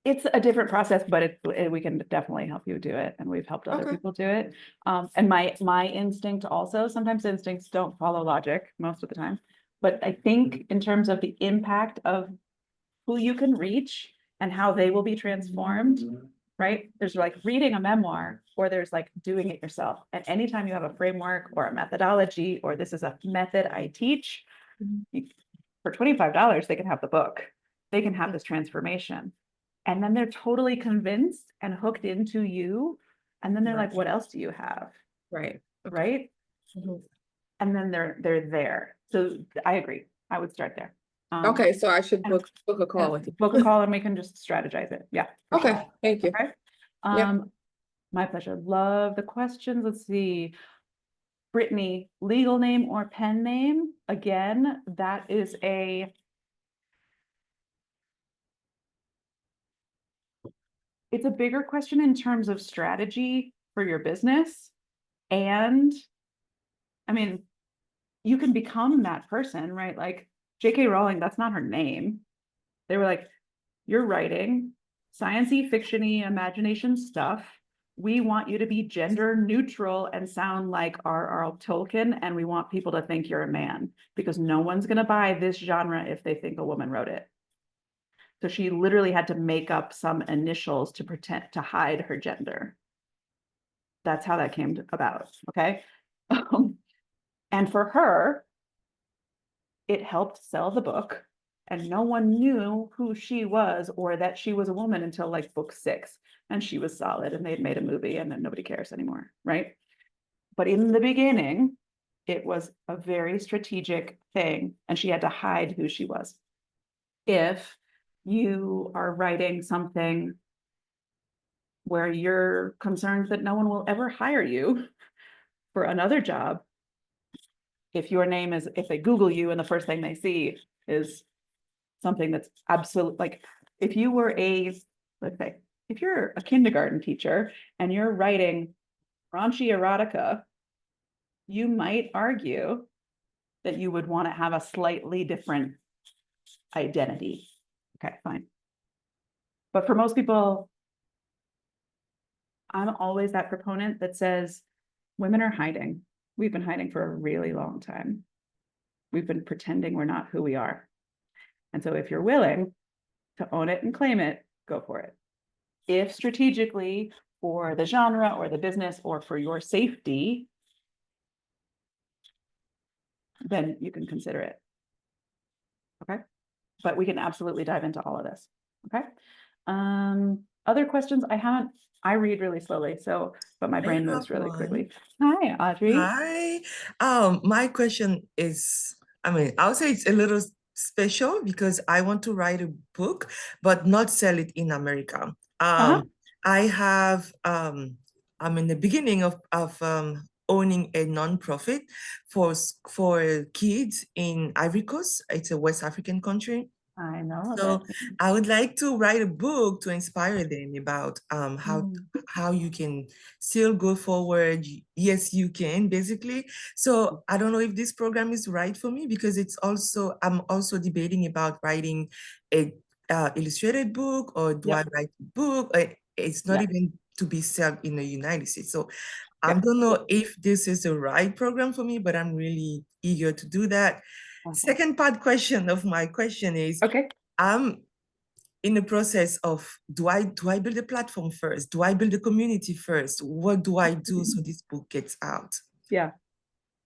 it's a different process, but we can definitely help you do it. And we've helped other Okay. people do it. And my instinct also, sometimes instincts don't follow logic most of the time. But I think in terms of the impact of who you can reach and how they will be transformed, right? There's like reading a memoir, or there's like doing it yourself. And anytime you have a framework or a methodology, or this is a method I teach, for $25, they can have the book. They can have this transformation. And then they're totally convinced and hooked into you. And then they're like, what else do you have? Right. Okay. Right? Mhm. And then they're there. So I agree. I would start there. Okay, so I should and- book a call with you. Book a call and we can just strategize it. Yeah. for Okay, sure. thank you. Okay. My pleasure. Love the questions. Let's see. Brittany, legal name or pen name? Again, that is it's a bigger question in terms of strategy for your business. And I mean, you can become that person, right? Like J.K. Rowling, that's not her name. They were like, you're writing science-y, fiction-y, imagination stuff. We want you to be gender neutral and sound like R.R. Tolkien, and we want people to think you're a man because no one's going to buy this genre if they think a woman wrote it. So she literally had to make up some initials to pretend to hide her gender. That's how that came about. Okay. And for her, it helped sell the book, and no one knew who she was or that she was a woman until like book 6. And she was solid, and they'd made a movie, and then nobody cares anymore. Right. But in the beginning, it was a very strategic thing, and she had to hide who she was. If you are writing something where you're concerned that no one will ever hire you for another job, if your name is, if they Google you and the first thing they see is something that's absolute, like if you were let's say, if you're a kindergarten teacher and you're writing raunchy erotica, you might argue that you would want to have a slightly different identity. Okay, fine. But for most people, I'm always that proponent that says women are hiding. We've been hiding for a really long time. We've been pretending we're not who we are. And so if you're willing to own it and claim it, go for it. If strategically for the genre or the business or for your safety, then you can consider it. Okay. But we can absolutely dive into all of this. Okay. Other questions? I read really slowly, but my brain moves really quickly. Hi, Audrey. Hi. My question is, I would say it's a little special because I want to write a book, but not sell it in America. I have, I'm in the beginning of owning a nonprofit for kids in Ivory Coast. It's a West African country. I know. So I would like to write a book to inspire them about how you can still go forward. Yes, you can, basically. So I don't know if this program is right for me because I'm also debating about writing a illustrated book, or do I write a book? It's not even to be sold in the United States. So I don't know if this is the right program for me, but I'm really eager to do that. Second part question of my question is, Okay. I'm in the process of, do I build a platform first? Do I build a community first? What do I do so this book gets out? Yeah.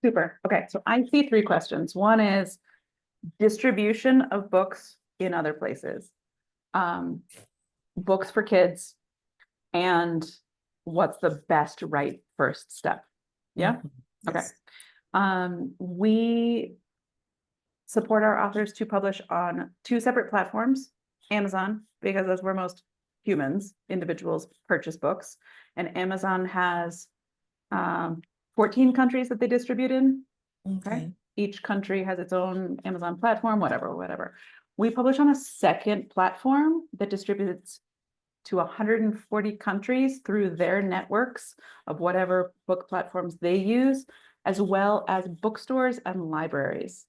Super. Okay. So I see three questions. One is distribution of books in other places. Books for kids, and what's the best right first step? Yeah. Okay. Yes. We support our authors to publish on two separate platforms, Amazon, because that's where most humans, individuals, purchase books. And Amazon has 14 countries that they distribute in. Okay. Each country has its own Amazon platform, whatever. We publish on a second platform that distributes to 140 countries through their networks of whatever book platforms they use, as well as bookstores and libraries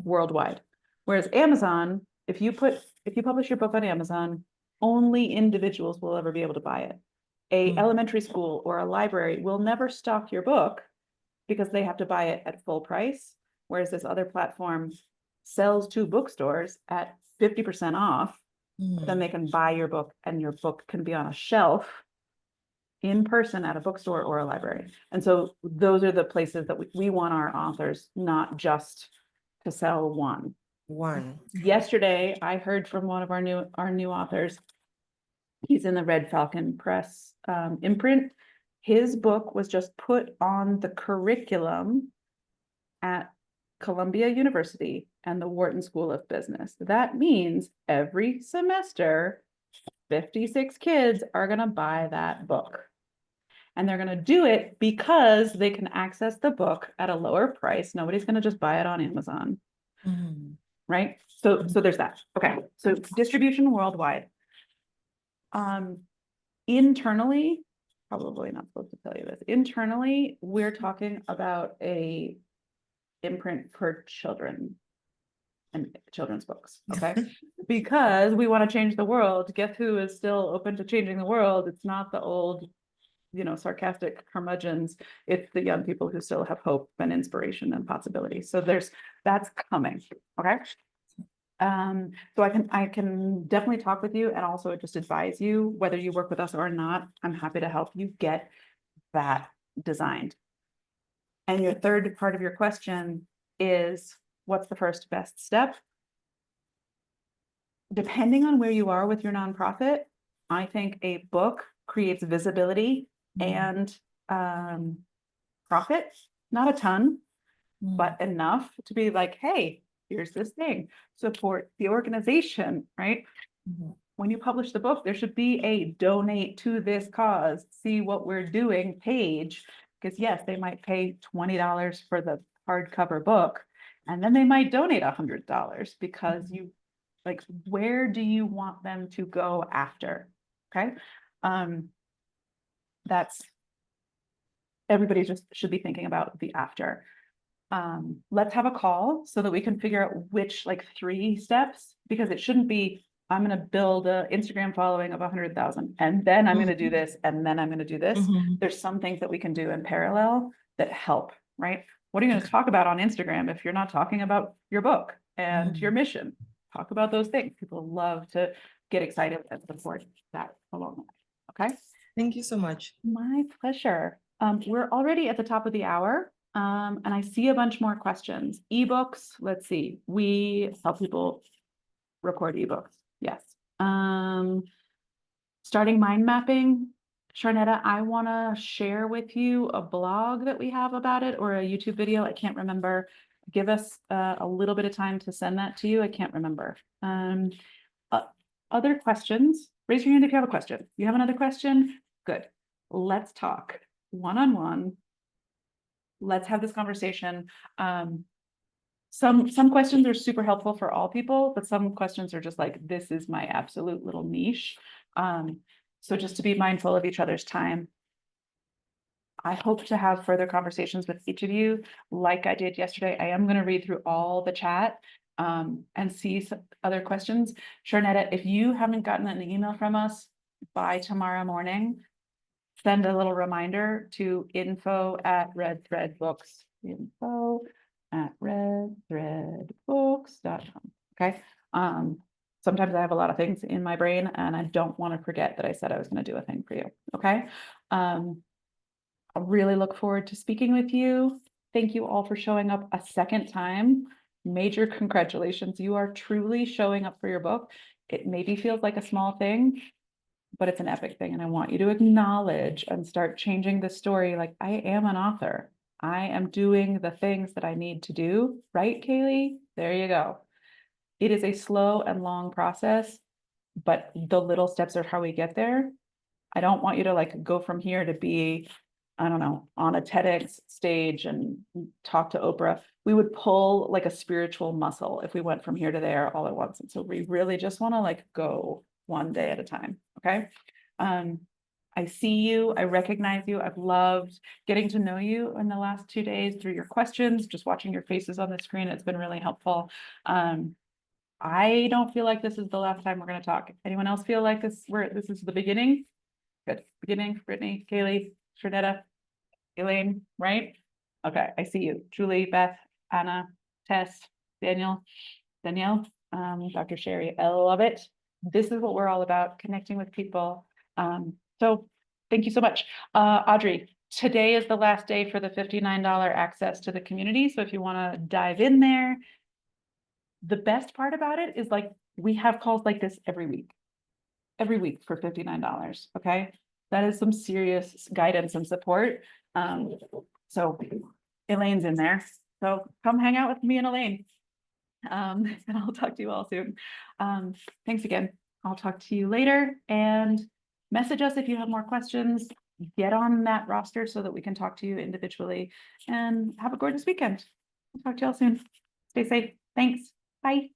worldwide. Whereas Amazon, if you publish your book on Amazon, only individuals will ever be able to buy it. A elementary school or a library will never stock your book because they have to buy it at full price. Whereas this other platform sells to bookstores at 50% off, then they can buy your book and your book can be on a shelf in person at a bookstore or a library. And so those are the places that we want our authors, not just to sell one. Yesterday, I heard from one of our new authors. He's in the Red Falcon Press imprint. His book was just put on the curriculum at Columbia University and the Wharton School of Business. That means every semester, 56 kids are going to buy that book. And they're going to do it because they can access the book at a lower price. Nobody's going to just buy it on Amazon. Right? So there's that. Okay. So distribution worldwide. Internally, probably not supposed to tell you this. Internally, we're talking about a imprint for children and children's books. Okay. Because we want to change the world. Guess who is still open to changing the world? It's not the old, sarcastic curmudgeons. It's the young people who still have hope and inspiration and possibility. So that's coming. Okay. So I can definitely talk with you and also just advise you, whether you work with us or not. I'm happy to help you get that designed. And your third part of your question is, what's the first best step? Depending on where you are with your nonprofit, I think a book creates visibility and profit, not a ton, but enough to be like, hey, here's this thing, support the organization, right? When you publish the book, there should be a donate to this cause, see what we're doing page, because yes, they might pay $20 for the hardcover book, and then they might donate $100 because you, like, where do you want them to go after? Okay. That's, everybody just should be thinking about the after. Let's have a call so that we can figure out which, like, 3 steps, because it shouldn't be, I'm going to build an Instagram following of 100,000 and then I'm going to do this and then I'm going to do this. There's some things that we can do in parallel that help, right? What are you going to talk about on Instagram if you're not talking about your book and your mission? Talk about those things. People love to get excited and support that along the way. Okay. Thank you so much. My pleasure. We're already at the top of the hour. And I see a bunch more questions. Ebooks, let's see. We help people record ebooks. Yes. Starting mind mapping. Sharnetta, I want to share with you a blog that we have about it, or a YouTube video. I can't remember. Give us a little bit of time to send that to you. I can't remember. Other questions? Raise your hand if you have a question. You have another question? Good. Let's talk one-on-one. Let's have this conversation. Some questions are super helpful for all people, but some questions are just like, this is my absolute little niche. So just to be mindful of each other's time. I hope to have further conversations with each of you like I did yesterday. I am going to read through all the chat and see some other questions. Sharnetta, if you haven't gotten an email from us by tomorrow morning, send a little reminder to info@redthreadbooks, info@redthreadbooks.com. Okay. Sometimes I have a lot of things in my brain and I don't want to forget that I said I was going to do a thing for you. Okay. I really look forward to speaking with you. Thank you all for showing up a second time. Major congratulations. You are truly showing up for your book. It maybe feels like a small thing, but it's an epic thing. And I want you to acknowledge and start changing the story. Like, I am an author. I am doing the things that I need to do. Right, Kaylee? There you go. It is a slow and long process, but the little steps are how we get there. I don't want you to like go from here to be, I don't know, on a TEDx stage and talk to Oprah. We would pull like a spiritual muscle if we went from here to there all at once. And so we really just want to like go one day at a time. Okay. I see you, I recognize you. I've loved getting to know you in the last 2 days through your questions, just watching your faces on the screen. It's been really helpful. I don't feel like this is the last time we're going to talk. Anyone else feel like this is the beginning? Good. Beginning, Brittany, Kaylee, Sharnetta, Elaine, right? Okay, I see you. Julie, Beth, Anna, Tess, Danielle, Dr. Sherry, I love it. This is what we're all about, connecting with people. So thank you so much. Audrey, today is the last day for the $59 access to the community. So if you want to dive in there, the best part about it is like, we have calls like this every week for $59. Okay. That is some serious guidance and support. So Elaine's in there. So come hang out with me and Elaine. And I'll talk to you all soon. Thanks again. I'll talk to you later and message us if you have more questions. Get on that roster so that we can talk to you individually, and have a gorgeous weekend. I'll talk to you all soon. Stay safe. Thanks. Bye.